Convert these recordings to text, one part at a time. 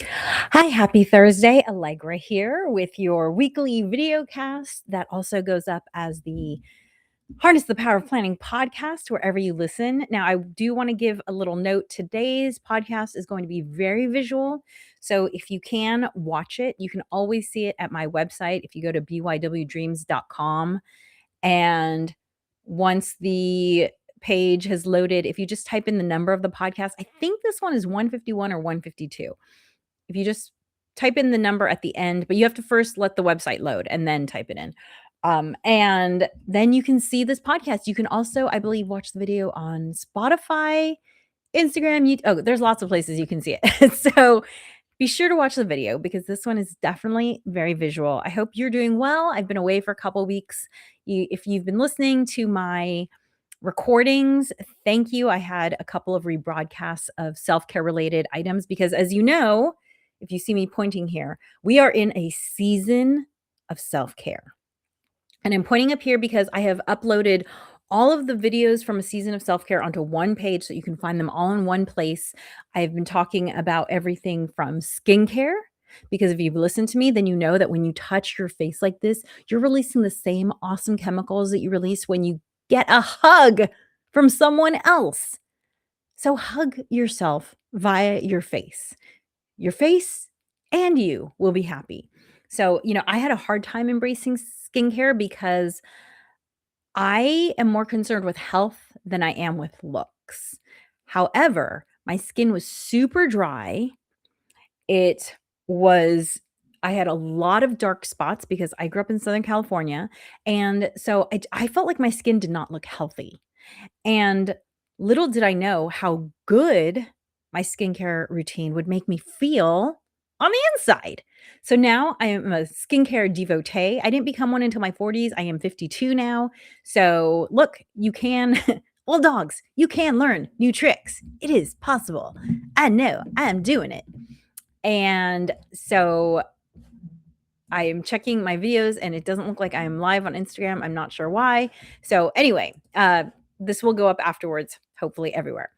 Hi, happy Thursday. Alegre here with your weekly video cast that also goes up as the Harness the Power of Planning podcast wherever you listen. Now, I do want to give a little note. Today's podcast is going to be very visual. So if you can watch it, you can always see it at my website. If you go to bywdreams.com, and once the page has loaded, if you just type in the number of the podcast, I think this one is 151 or 152. If you just type in the number at the end, but you have to first let the website load and then type it in. And then you can see this podcast. You can also, I believe, watch the video on Spotify, Instagram, YouTube. Oh, there's lots of places you can see it. So be sure to watch the video because this one is definitely very visual. I hope you're doing well. I've been away for a couple weeks. If you've been listening to my recordings, thank you. I had a couple of rebroadcasts of self-care related items because, as you know, if you see me pointing here, we are in a season of self-care. And I'm pointing up here because I have uploaded all of the videos from a season of self-care onto one page so you can find them all in one place. I've been talking about everything from skincare, because if you've listened to me, then you know that when you touch your face like this, you're releasing the same awesome chemicals that you release when you get a hug from someone else. So hug yourself via your face. Your face and you will be happy. So, I had a hard time embracing skincare because I am more concerned with health than I am with looks. However, my skin was super dry. It was I had a lot of dark spots because I grew up in Southern California, and so I felt like my skin did not look healthy. And little did I know how good my skincare routine would make me feel on the inside. So now I am a skincare devotee. I didn't become one until my 40s. I am 52 now. So look, you can, old dogs, you can learn new tricks. It is possible. I know I am doing it. And so I am checking my videos and it doesn't look like I am live on Instagram. I'm not sure why. So anyway, this will go up afterwards, hopefully everywhere.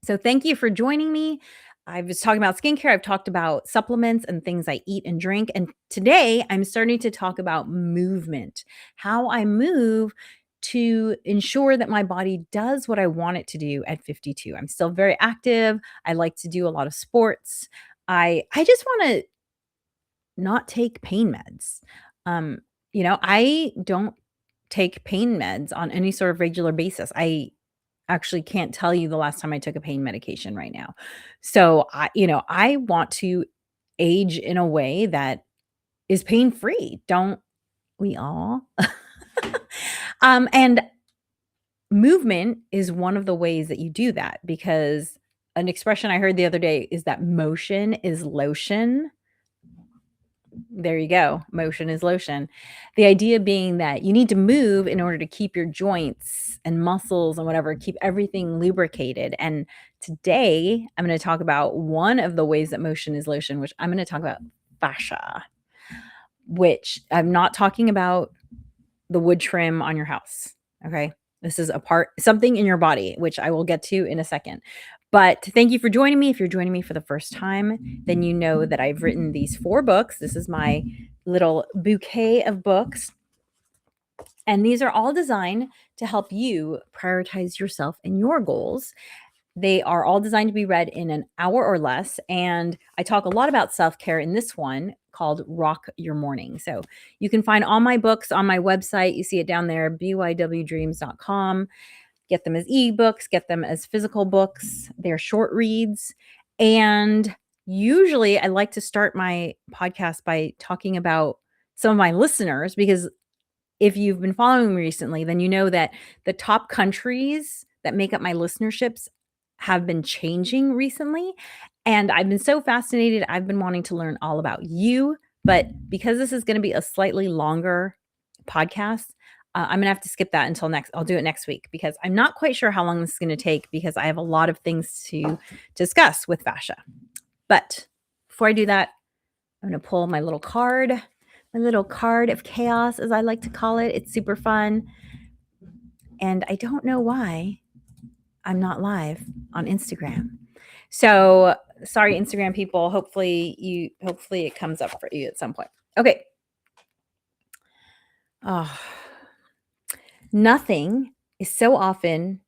So thank you for joining me. I was talking about skincare. I've talked about supplements and things I eat and drink. And today I'm starting to talk about movement, how I move to ensure that my body does what I want it to do at 52. I'm still very active. I like to do a lot of sports. I just want to not take pain meds. I don't take pain meds on any sort of regular basis. I actually can't tell you the last time I took a pain medication right now. So I want to age in a way that is pain-free. Don't we all? And movement is one of the ways that you do that because an expression I heard the other day is that motion is lotion. There you go. Motion is lotion. The idea being that you need to move in order to keep your joints and muscles and whatever, keep everything lubricated. And today I'm going to talk about one of the ways that motion is lotion, which I'm going to talk about fascia, which I'm not talking about the wood trim on your house. Okay. This is something in your body, which I will get to in a second. But thank you for joining me. If you're joining me for the first time, then you know that I've written these 4 books. This is my little bouquet of books. And these are all designed to help you prioritize yourself and your goals. They are all designed to be read in an hour or less. And I talk a lot about self-care in this one called Rock Your Morning. So you can find all my books on my website. You see it down there, bywdreams.com. Get them as ebooks, get them as physical books. They're short reads. And usually I like to start my podcast by talking about some of my listeners, because if you've been following me recently, then you know that the top countries that make up my listenerships have been changing recently. And I've been so fascinated. I've been wanting to learn all about you. But because this is going to be a slightly longer podcast, I'm going to have to skip that until next. I'll do it next week because I'm not quite sure how long this is going to take because I have a lot of things to discuss with fascia. But before I do that, I'm going to pull my little card of chaos, as I like to call it. It's super fun. And I don't know why I'm not live on Instagram. So Sorry, Instagram people. Hopefully it comes up for you at some point. Okay. Oh, nothing is so often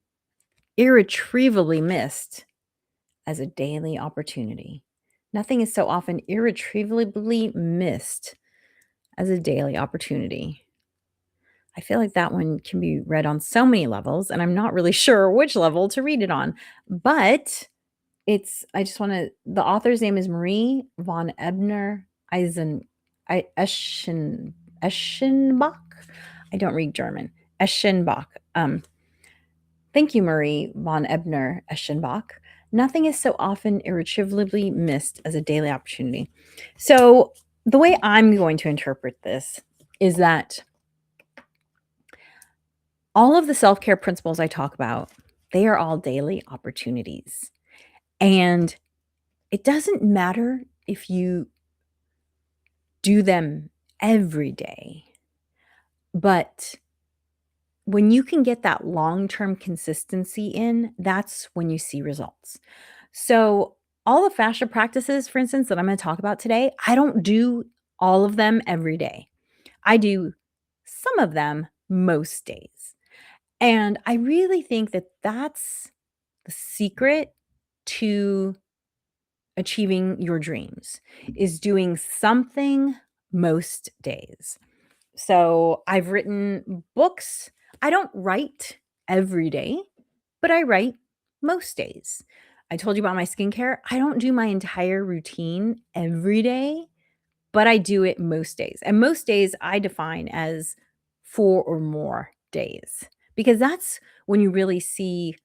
irretrievably missed as a daily opportunity. Nothing is so often irretrievably missed as a daily opportunity. I feel like that one can be read on so many levels, and I'm not really sure which level to read it on. But I just want to, the author's name is Marie von Ebner Eschenbach. I don't read German. Eschenbach. Thank you, Marie von Ebner Eschenbach. Nothing is so often irretrievably missed as a daily opportunity. So, the way I'm going to interpret this is that all of the self-care principles I talk about, they are all daily opportunities. And it doesn't matter if you do them every day, but when you can get that long-term consistency in, that's when you see results. So, all the fascia practices, for instance, that I'm going to talk about today, I don't do all of them every day. I do some of them most days. And I really think that that's the secret to achieving your dreams is doing something most days. So I've written books. I don't write every day, but I write most days. I told you about my skincare. I don't do my entire routine every day, but I do it most days. And most days I define as 4 or more days because that's when you really see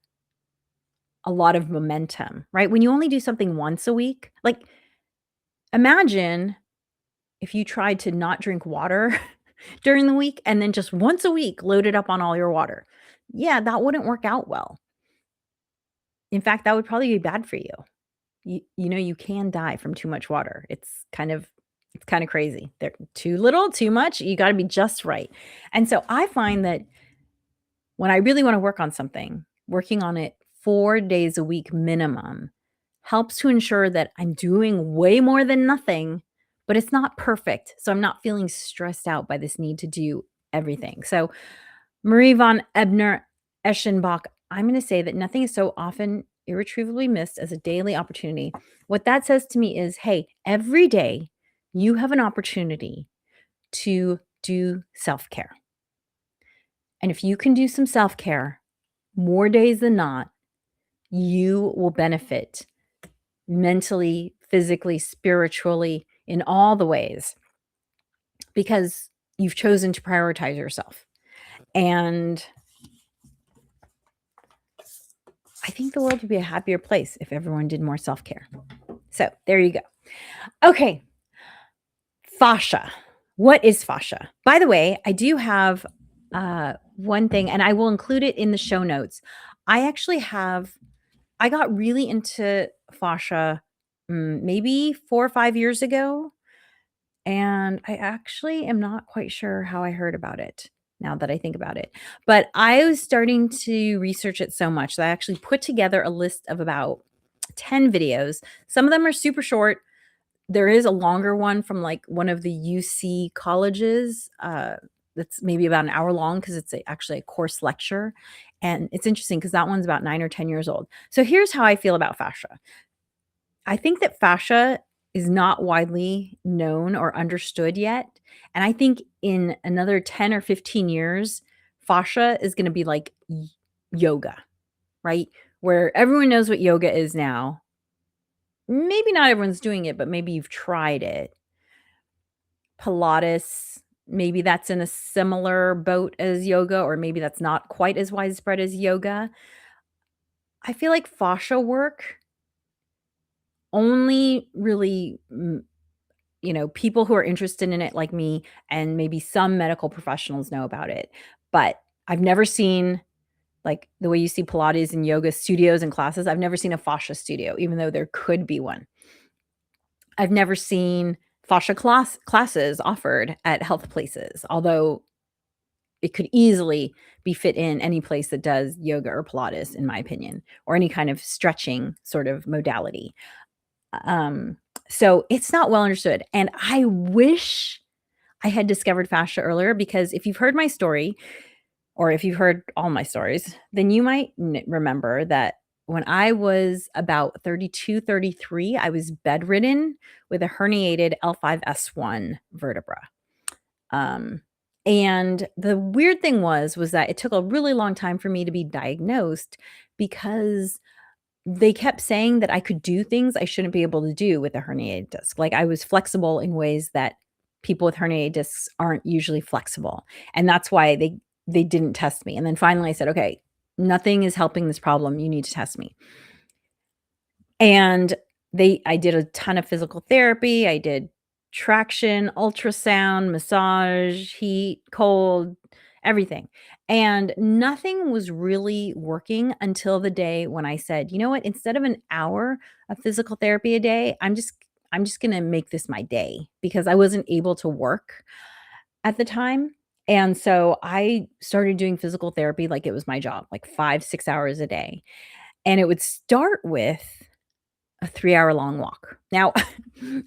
a lot of momentum, right? When you only do something once a week, like imagine if you tried to not drink water during the week and then just once a week load it up on all your water. Yeah, that wouldn't work out well. In fact, that would probably be bad for you. You can die from too much water. It's kind of crazy. They're too little, too much, you got to be just right. And so I find that when I really want to work on something, working on it 4 days a week minimum helps to ensure that I'm doing way more than nothing, but it's not perfect. So I'm not feeling stressed out by this need to do everything. So Marie von Ebner Eschenbach, I'm going to say that nothing is so often irretrievably missed as a daily opportunity. What that says to me is, hey, every day you have an opportunity to do self-care. And if you can do some self-care more days than not, you will benefit mentally, physically, spiritually, in all the ways because you've chosen to prioritize yourself. And I think the world would be a happier place if everyone did more self-care. So there you go. Okay. Fascia. What is fascia? By the way, I do have one thing, and I will include it in the show notes. I got really into fascia maybe 4 or 5 years ago. And I actually am not quite sure how I heard about it now that I think about it. But I was starting to research it so much that I actually put together a list of about 10 videos. Some of them are super short. There is a longer one from like one of the UC colleges that's maybe about an hour long because it's actually a course lecture. And it's interesting because that one's about 9 or 10 years old. So here's how I feel about fascia. I think that fascia is not widely known or understood yet. And I think in another 10 or 15 years, fascia is going to be like yoga, right? Where everyone knows what yoga is now. Maybe not everyone's doing it, but maybe you've tried it. Pilates, maybe that's in a similar boat as yoga, or maybe that's not quite as widespread as yoga. I feel like fascia work only really people who are interested in it like me and maybe some medical professionals know about it. But I've never seen like the way you see Pilates and yoga studios and classes. I've never seen a fascia studio, even though there could be one. I've never seen fascia classes offered at health places, although it could easily be fit in any place that does yoga or Pilates, in my opinion, or any kind of stretching sort of modality. Um, so it's not well understood. And I wish I had discovered fascia earlier, because if you've heard my story, or if you've heard all my stories, then you might remember that when I was about 32, 33, I was bedridden with a herniated L5S1 vertebra. Um, and the weird thing was that it took a really long time for me to be diagnosed, because they kept saying that I could do things I shouldn't be able to do with a herniated disc. Like, I was flexible in ways that people with herniated discs aren't usually flexible. And that's why they didn't test me. And then finally I said, "Okay, nothing is helping this problem. You need to test me." And I did a ton of physical therapy. I did traction, ultrasound, massage, heat, cold, everything. And nothing was really working until the day when I said, "You know what? Instead of an hour of physical therapy a day, I'm just going to make this my day," because I wasn't able to work at the time. And so I started doing physical therapy like it was my job, like 5, 6 hours a day. And it would start with a 3-hour-long walk. Now,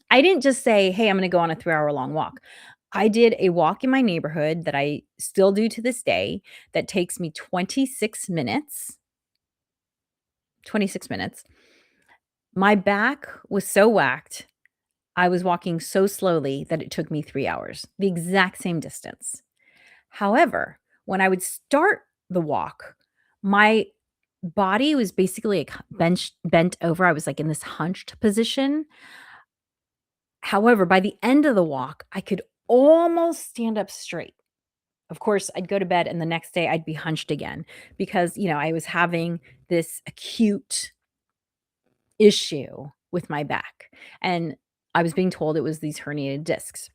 I didn't just say, "Hey, I'm gonna go on a 3-hour-long walk." I did a walk in my neighborhood that I still do to this day, that takes me 26 minutes. 26 minutes. My back was so whacked, I was walking so slowly that it took me 3 hours, the exact same distance. However, when I would start the walk, my body was basically, like, bent over. I was, like, in this hunched position. However, by the end of the walk, I could almost stand up straight. Of course, I'd go to bed, and the next day I'd be hunched again, because, I was having this acute issue with my back, and I was being told it was these herniated discs.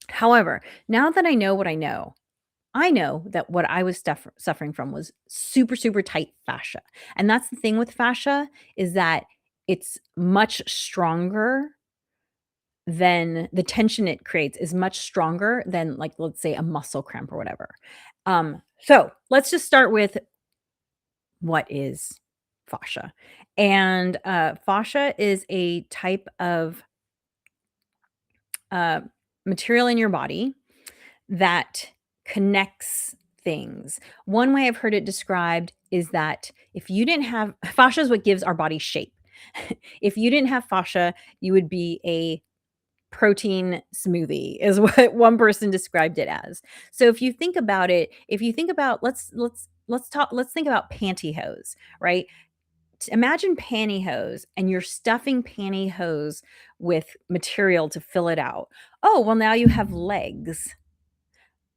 However, now that I know what I know that what I was suffering from was super, super tight fascia. And that's the thing with fascia, is that it's much stronger than the tension it creates is much stronger than, like, let's say, a muscle cramp or whatever. So let's just start with, what is fascia? And fascia is a type of uh, material in your body that connects things. One way I've heard it described is that if you didn't have fascia is what gives our body shape. If you didn't have fascia, you would be a protein smoothie, is what one person described it as. So if you think about it, if you think about let's think about pantyhose, right? Imagine pantyhose, and you're stuffing pantyhose with material to fill it out. Oh, well, now you have legs.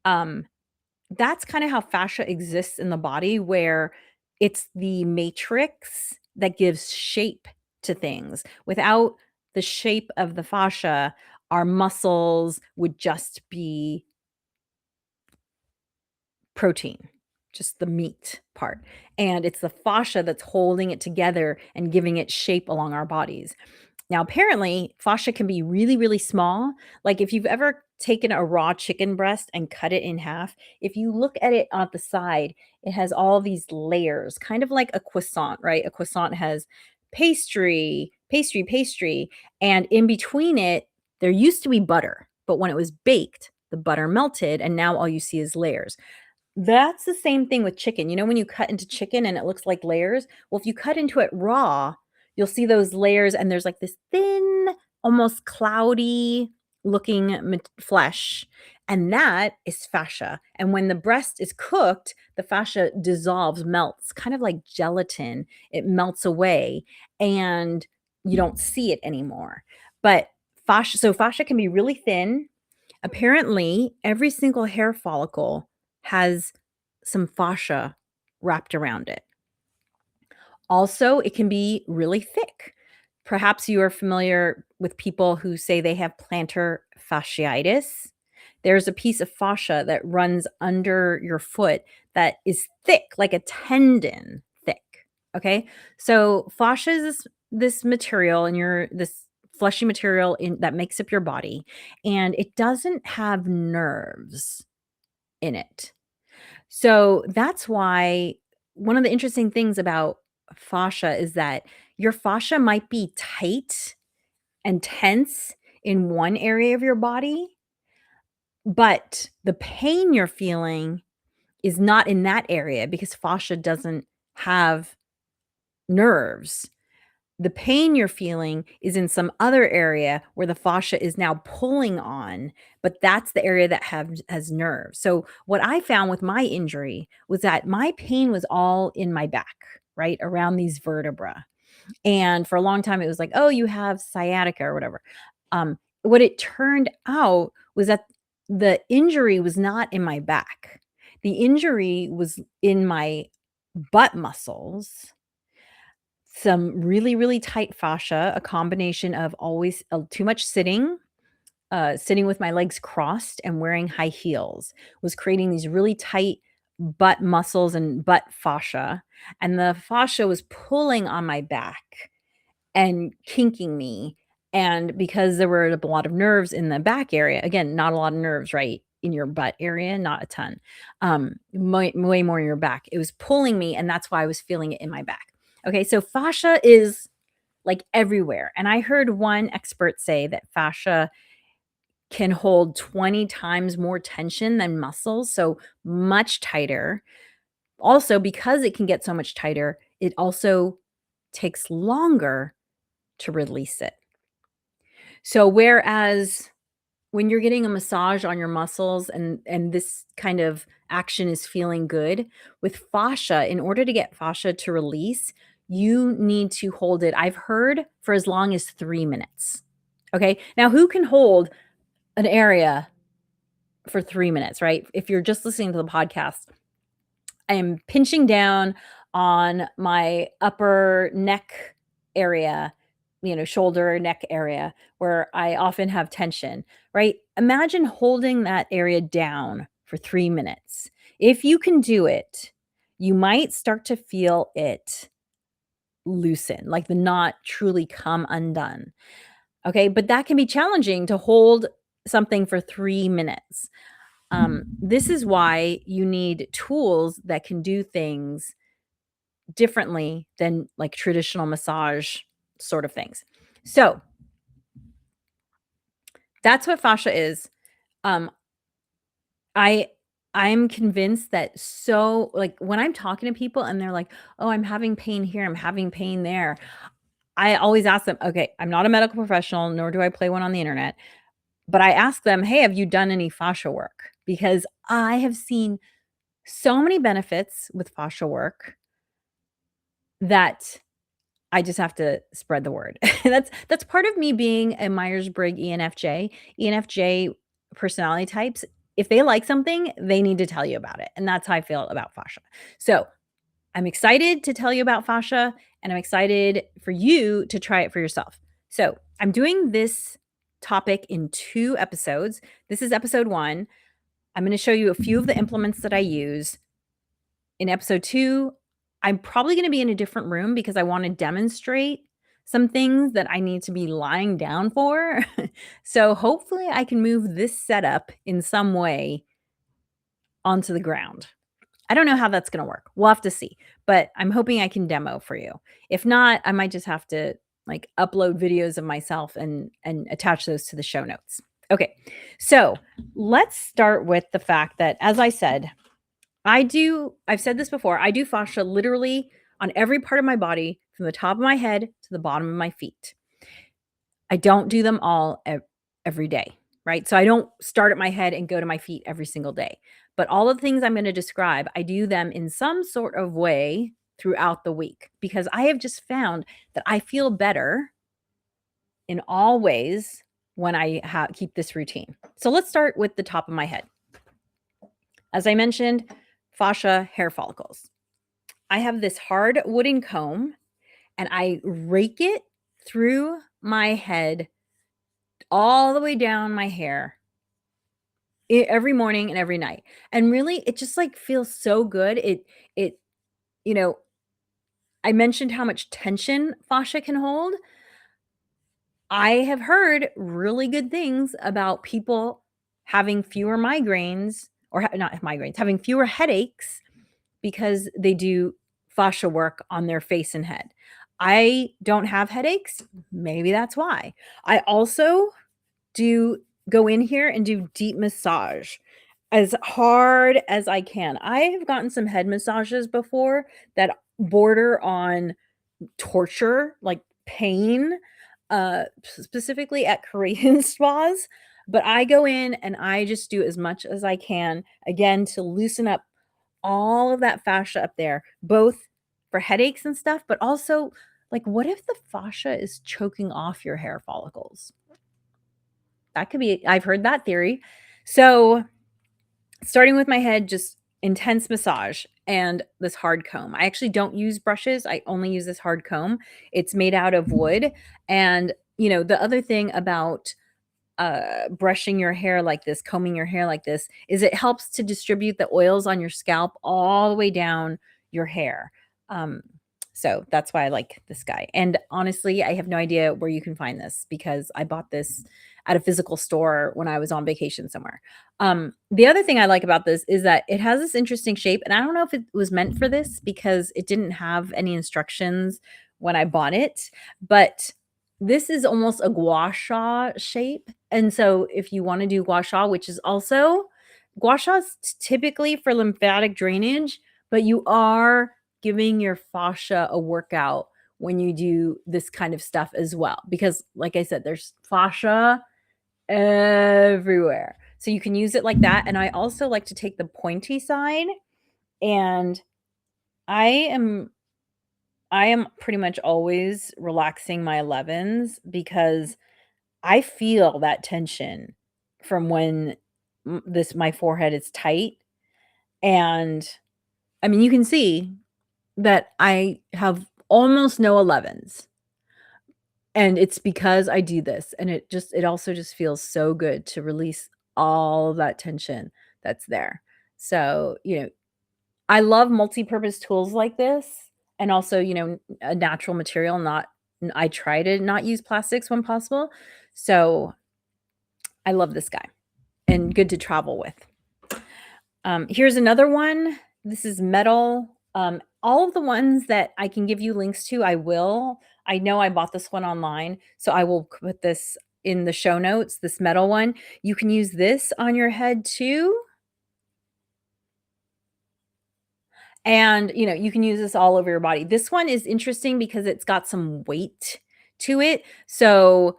Um, that's kinda how fascia exists in the body, where it's the matrix that gives shape to things. Without the shape of the fascia, our muscles would just be protein, just the meat part, and it's the fascia that's holding it together and giving it shape along our bodies. Now, apparently, fascia can be really, really small. Like, if you've ever taken a raw chicken breast and cut it in half, if you look at it on the side, it has all these layers, kind of like a croissant, right? A croissant has pastry, pastry, pastry, and in between it, there used to be butter. But when it was baked, the butter melted, and now all you see is layers. That's the same thing with chicken. You know, when you cut into chicken and it looks like layers? Well, if you cut into it raw, you'll see those layers, and there's like this thin, almost cloudy looking flesh. And that is fascia. And when the breast is cooked, the fascia dissolves, melts, kind of like gelatin. It melts away, and you don't see it anymore. But fascia can be really thin. Apparently, every single hair follicle has some fascia wrapped around it. Also, it can be really thick. Perhaps you are familiar with people who say they have plantar fasciitis. There's a piece of fascia that runs under your foot that is thick, like a tendon thick. Okay. So fascia is this material in this fleshy material that makes up your body, and it doesn't have nerves in it. So that's why one of the interesting things about fascia is that your fascia might be tight and tense in one area of your body, but the pain you're feeling is not in that area because fascia doesn't have nerves. The pain you're feeling is in some other area where the fascia is now pulling on, but that's the area that has nerves. So what I found with my injury was that my pain was all in my back, right? Around these vertebra. And for a long time, it was like, "Oh, you have sciatica," or whatever. What it turned out was that the injury was not in my back. The injury was in my butt muscles, some really, really tight fascia, a combination of always too much sitting, sitting with my legs crossed and wearing high heels was creating these really tight butt muscles and butt fascia. And the fascia was pulling on my back and kinking me. And because there were a lot of nerves in the back area, again, not a lot of nerves, right? In your butt area, not a ton, way more in your back. It was pulling me, and that's why I was feeling it in my back. Okay, so fascia is like everywhere. And I heard one expert say that fascia can hold 20 times more tension than muscles, so much tighter. Also, because it can get so much tighter, it also takes longer to release it. So whereas when you're getting a massage on your muscles and this kind of action is feeling good, with fascia, in order to get fascia to release, you need to hold it, I've heard, for as long as 3 minutes. Okay? Now who can hold an area for 3 minutes, right? If you're just listening to the podcast, I am pinching down on my upper neck area, shoulder, neck area where I often have tension, right? Imagine holding that area down for 3 minutes. If you can do it, you might start to feel it loosen, like the knot truly come undone. Okay, but that can be challenging to hold something for 3 minutes. This is why you need tools that can do things differently than like traditional massage sort of things. So that's what fascia is. Um, I I'm convinced that so like when I'm talking to people and they're like, "Oh, I'm having pain here, I'm having pain there." I always ask them, "Okay, I'm not a medical professional, nor do I play one on the internet." But I ask them, "Hey, have you done any fascia work?" Because I have seen so many benefits with fascia work that I just have to spread the word. That's part of me being a Myers-Briggs ENFJ. ENFJ personality types, if they like something, they need to tell you about it, and that's how I feel about fascia. So, I'm excited to tell you about fascia, and I'm excited for you to try it for yourself. So, I'm doing this topic in 2 episodes. This is episode 1. I'm gonna show you a few of the implements that I use. In episode 2, I'm probably gonna be in a different room because I wanna demonstrate some things that I need to be lying down for. So, hopefully, I can move this setup in some way onto the ground. I don't know how that's gonna work. We'll have to see, but I'm hoping I can demo for you. If not, I might just have to, like, upload videos of myself and attach those to the show notes. Okay, so let's start with the fact that, as I said, I've said this before, I do fascia literally on every part of my body from the top of my head to the bottom of my feet. I don't do them all every day, right? So I don't start at my head and go to my feet every single day. But all of the things I'm going to describe, I do them in some sort of way throughout the week because I have just found that I feel better in all ways when I keep this routine. So let's start with the top of my head. As I mentioned, fascia hair follicles. I have this hard wooden comb and I rake it through my head all the way down my hair every morning and every night. And really it just like feels so good. It you know, I mentioned how much tension fascia can hold. I have heard really good things about people having fewer migraines or not migraines, having fewer headaches because they do fascia work on their face and head. I don't have headaches. Maybe that's why. I also do go in here and do deep massage as hard as I can. I have gotten some head massages before that border on torture, like pain, specifically at Korean spas. But I go in and I just do as much as I can, again, to loosen up all of that fascia up there, both for headaches and stuff, but also, like, what if the fascia is choking off your hair follicles? That could be, I've heard that theory. So, starting with my head, just intense massage and this hard comb. I actually don't use brushes. I only use this hard comb. It's made out of wood. And, the other thing about brushing your hair like this, combing your hair like this, is it helps to distribute the oils on your scalp all the way down your hair. Um, so that's why I like this guy. And honestly, I have no idea where you can find this because I bought this at a physical store when I was on vacation somewhere. The other thing I like about this is that it has this interesting shape, and I don't know if it was meant for this because it didn't have any instructions when I bought it, but this is almost a gua sha shape. And so if you wanna do gua sha, which is also gua sha is typically for lymphatic drainage, but you are giving your fascia a workout when you do this kind of stuff as well, because like I said, there's fascia everywhere. So you can use it like that, and I also like to take the pointy side, and I am I am pretty much always relaxing my 11s because I feel that tension from when my forehead is tight, and I mean, you can see that I have almost no 11s, and it's because I do this, and it also just feels so good to release all of that tension that's there. So, I love multi-purpose tools like this, and also, a natural material, I try to not use plastics when possible. So, I love this guy and good to travel with. Here's another one. This is metal. All of the ones that I can give you links to, I will. I know I bought this one online, so I will put this in the show notes, this metal one. You can use this on your head too. And, you can use this all over your body. This one is interesting because it's got some weight to it. So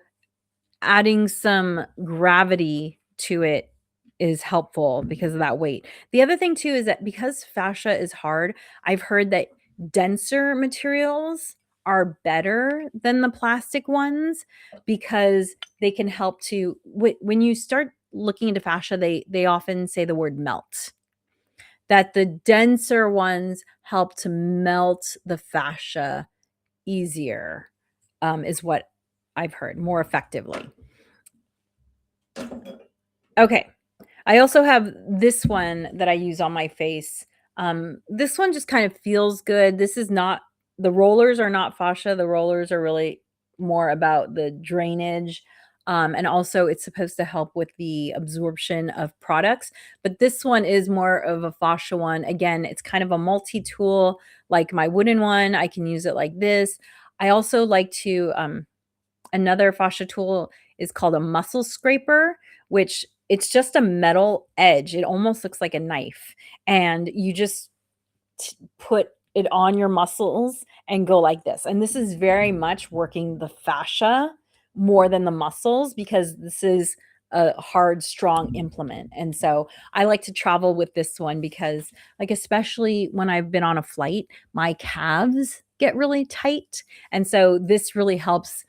adding some gravity to it is helpful because of that weight. The other thing too is that because fascia is hard, I've heard that denser materials are better than the plastic ones because they can help to when you start looking into fascia, they often say the word melt. That the denser ones help to melt the fascia easier, is what I've heard, more effectively. Okay. I also have this one that I use on my face. This one just kind of feels good. This is not the rollers are not fascia. The rollers are really more about the drainage. And also it's supposed to help with the absorption of products. But this one is more of a fascia one. Again, it's kind of a multi-tool like my wooden one. I can use it like this. I also like to another fascia tool is called a muscle scraper, which it's just a metal edge. It almost looks like a knife, and you just put it on your muscles and go like this. And this is very much working the fascia more than the muscles because this is a hard, strong implement. And so I like to travel with this one because, like, especially when I've been on a flight, my calves get really tight. And so this really helps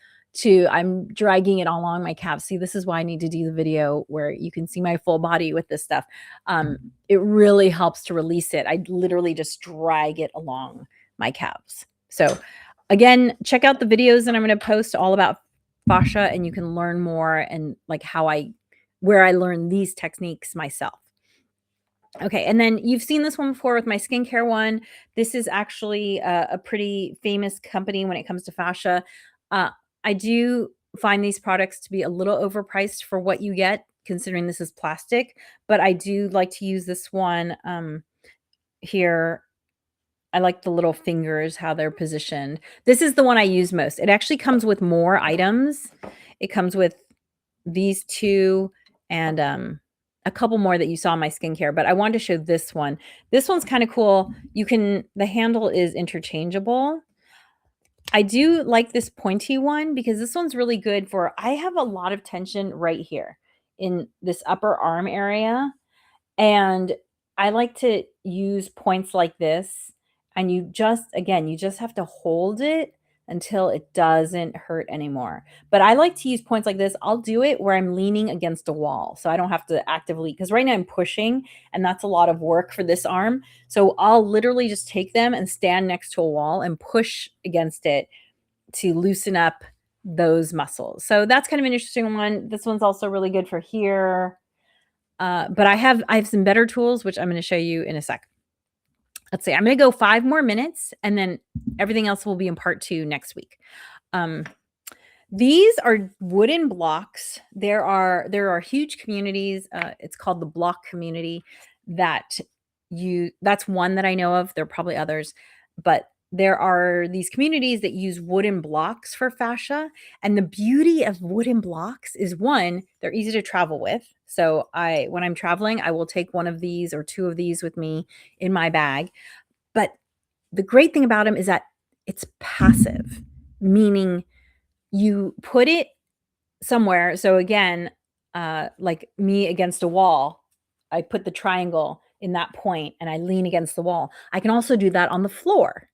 I'm dragging it along my calves. See, this is why I need to do the video where you can see my full body with this stuff. It really helps to release it. I literally just drag it along my calves. So again, check out the videos that I'm going to post all about fascia, and you can learn more and like where I learned these techniques myself. Okay, and then you've seen this one before with my skincare one. This is actually a pretty famous company when it comes to fascia. Uh, I do find these products to be a little overpriced for what you get, considering this is plastic, but I do like to use this one here. I like the little fingers, how they're positioned. This is the one I use most. It actually comes with more items. It comes with these 2 and, a couple more that you saw in my skincare, but I wanted to show this one. This one's kinda cool. The handle is interchangeable. I do like this pointy one because this one's really good for I have a lot of tension right here in this upper arm area, and I like to use points like this, and you just have to hold it until it doesn't hurt anymore. But I like to use points like this. I'll do it where I'm leaning against a wall, so I don't have to actively, because right now I'm pushing, and that's a lot of work for this arm. So I'll literally just take them and stand next to a wall and push against it to loosen up those muscles. So that's kind of an interesting one. This one's also really good for here. But I have some better tools, which I'm going to show you in a sec. Let's see. I'm going to go 5 more minutes, and then everything else will be in part 2 next week. These are wooden blocks. There are huge communities. It's called the block community that's one that I know of. There are probably others, but there are these communities that use wooden blocks for fascia. And the beauty of wooden blocks is, one, they're easy to travel with. So when I'm traveling, I will take one of these or 2 of these with me in my bag. But the great thing about them is that it's passive, meaning you put it somewhere. So again, like me against a wall, I put the triangle in that point and I lean against the wall. I can also do that on the floor.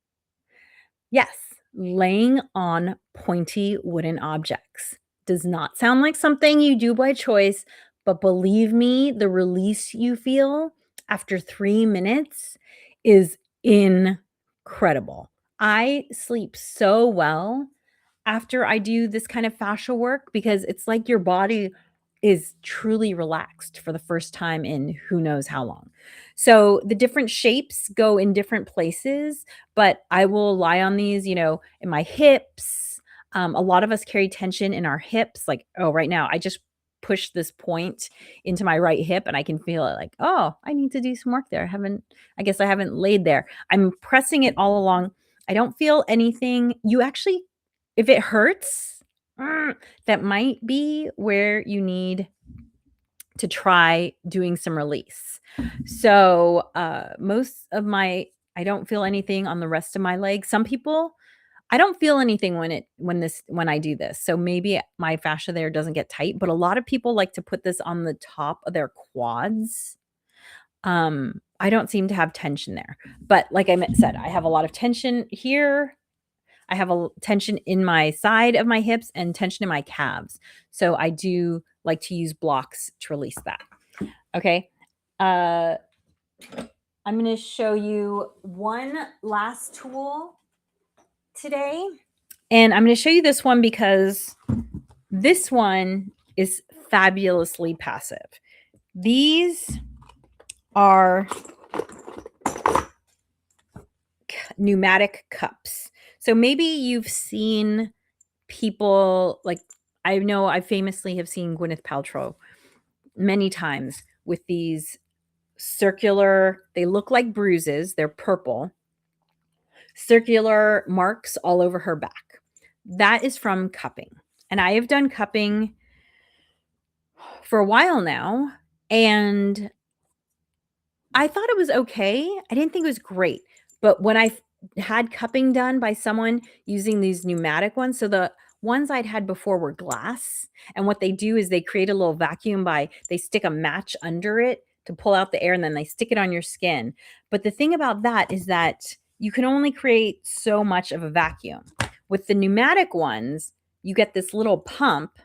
Yes, laying on pointy wooden objects does not sound like something you do by choice, but believe me, the release you feel after 3 minutes is incredible. I sleep so well after I do this kind of fascia work because it's like your body is truly relaxed for the first time in who knows how long. So the different shapes go in different places, but I will lie on these, in my hips. A lot of us carry tension in our hips. Like, oh, right now I just pushed this point into my right hip and I can feel it like, oh, I need to do some work there. I guess I haven't laid there. I'm pressing it all along. I don't feel anything. If it hurts, that might be where you need to try doing some release. So, I don't feel anything on the rest of my leg. Some people, I don't feel anything when I do this. So maybe my fascia there doesn't get tight, but a lot of people like to put this on the top of their quads. I don't seem to have tension there, but like I said, I have a lot of tension here. I have a tension in my side of my hips and tension in my calves. So I do like to use blocks to release that. Okay. I'm going to show you one last tool today. And I'm going to show you this one because this one is fabulously passive. These are pneumatic cups. So maybe you've seen people I know I famously have seen Gwyneth Paltrow many times with these circular, they look like bruises, they're purple, circular marks all over her back. That is from cupping. And I have done cupping for a while now, and I thought it was okay. I didn't think it was great. But when I had cupping done by someone using these pneumatic ones, so the ones I'd had before were glass, and what they do is they create a little vacuum they stick a match under it to pull out the air, and then they stick it on your skin. But the thing about that is that you can only create so much of a vacuum. With the pneumatic ones, you get this little pump,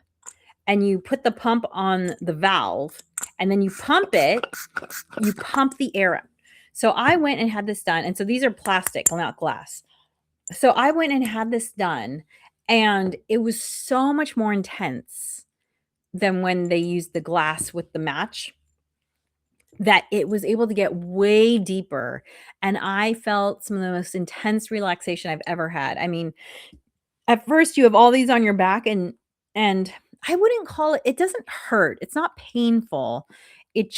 and you put the pump on the valve, and then you pump the air up. So I went and had this done. And so these are plastic, not glass. So I went and had this done, and it was so much more intense than when they used the glass with the match, that it was able to get way deeper. And I felt some of the most intense relaxation I've ever had. I mean, at first you have all these on your back, and I wouldn't call it doesn't hurt. It's not painful. It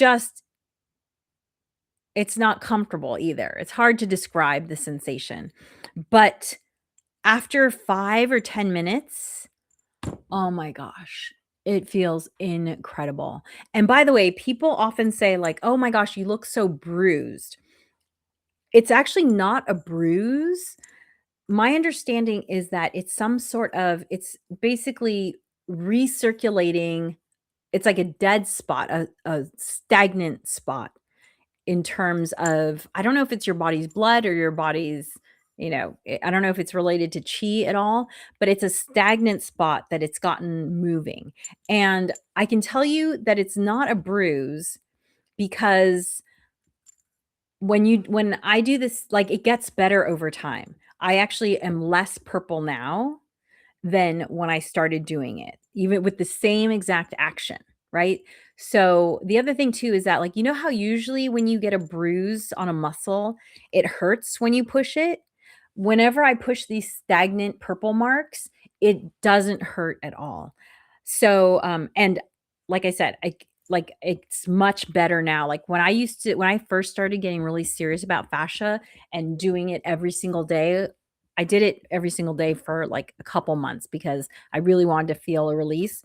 it's not comfortable either. It's hard to describe the sensation. But after 5 or 10 minutes, oh my gosh, it feels incredible. And by the way, people often say like, "Oh my gosh, you look so bruised." It's actually not a bruise. My understanding is that it's some sort of it's basically recirculating. It's like a dead spot, a stagnant spot in terms of I don't know if it's your body's blood or your body's, I don't know if it's related to chi at all, but it's a stagnant spot that it's gotten moving. And I can tell you that it's not a bruise because when I do this, like it gets better over time. I actually am less purple now than when I started doing it, even with the same exact action, right? So the other thing too is that like how usually when you get a bruise on a muscle, it hurts when you push it. Whenever I push these stagnant purple marks, it doesn't hurt at all. So and like I said, like it's much better now. Like when I first started getting really serious about fascia and doing it every single day, I did it every single day for like a couple months because I really wanted to feel a release.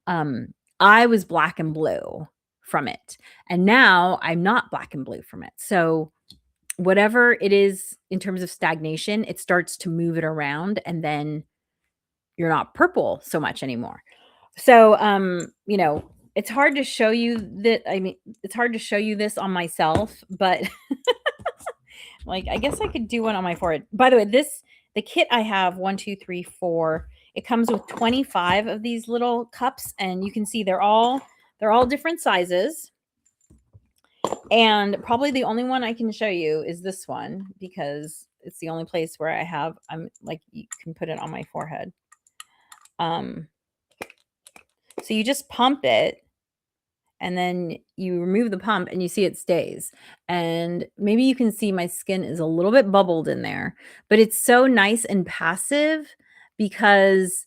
Um, I was black and blue from it. And now I'm not black and blue from it. So whatever it is in terms of stagnation, it starts to move it around and then you're not purple so much anymore. So it's hard to show you that. I mean, it's hard to show you this on myself, but like, I guess I could do one on my forehead. By the way, the kit I have, 1, 2, 3, 4, it comes with 25 of these little cups, and you can see they're all different sizes. And probably the only one I can show you is this one because it's the only place where I'm like, you can put it on my forehead. So you just pump it and then you remove the pump and you see it stays. And maybe you can see my skin is a little bit bubbled in there, but it's so nice and passive because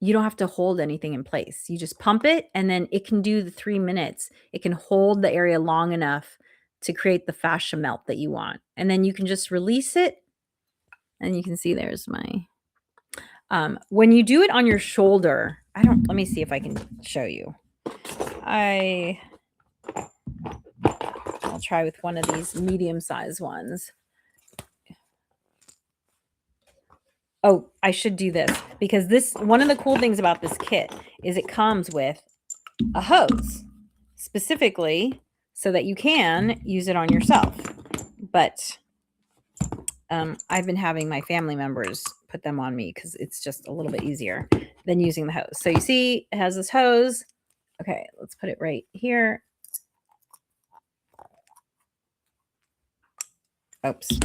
you don't have to hold anything in place. You just pump it and then it can do the 3 minutes. It can hold the area long enough to create the fascia melt that you want. And then you can just release it. And you can see there's my when you do it on your shoulder, let me see if I can show you. I'll try with one of these medium-sized ones. Oh, I should do this because one of the cool things about this kit is it comes with a hose specifically so that you can use it on yourself. But I've been having my family members put them on me because it's just a little bit easier than using the hose. So you see it has this hose. Okay, let's put it right here. Oops.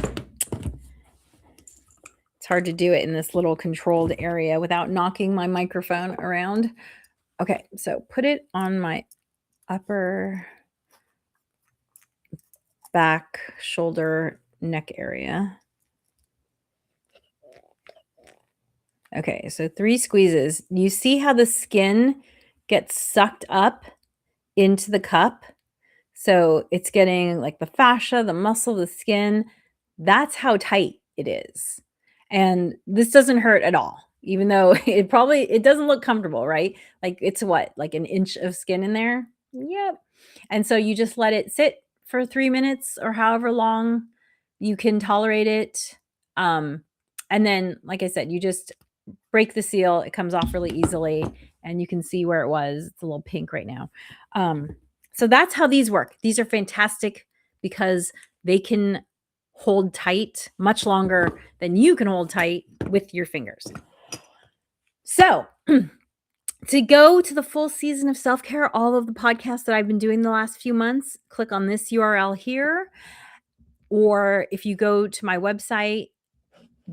It's hard to do it in this little controlled area without knocking my microphone around. Okay, so put it on my upper back, shoulder, neck area. Okay, so 3 squeezes. You see how the skin gets sucked up into the cup? So it's getting like the fascia, the muscle, the skin. That's how tight it is. And this doesn't hurt at all, even though it doesn't look comfortable, right? Like it's what, like an inch of skin in there? Yep. And so you just let it sit for 3 minutes or however long you can tolerate it. And then, like I said, you just break the seal. It comes off really easily, and you can see where it was. It's a little pink right now. So that's how these work. These are fantastic because they can hold tight much longer than you can hold tight with your fingers. So to go to the full season of self-care, all of the podcasts that I've been doing the last few months, click on this URL here. Or if you go to my website,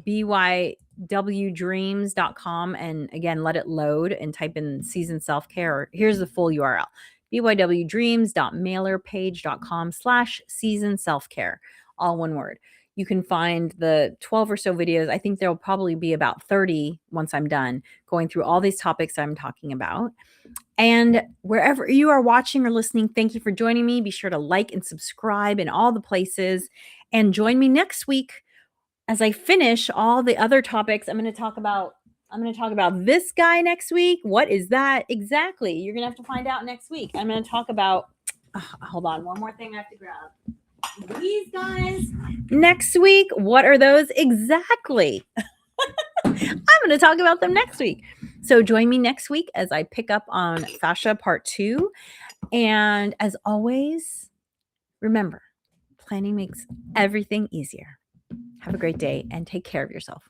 bywdreams.com, and again, let it load and type in season self-care. Here's the full URL, bywdreams.mailerpage.com/season self-care, all one word. you can find the 12 or so videos. I think there'll probably be about 30 once I'm done going through all these topics I'm talking about. And wherever you are watching or listening, thank you for joining me. Be sure to like and subscribe in all the places. And join me next week as I finish all the other topics. I'm going to talk about this guy next week. What is that exactly? You're going to have to find out next week. I'm going to talk about hold on, one more thing I have to grab. These guys next week. What are those exactly? I'm going to talk about them next week. So join me next week as I pick up on fascia part 2. And as always, remember, planning makes everything easier. Have a great day and take care of yourself.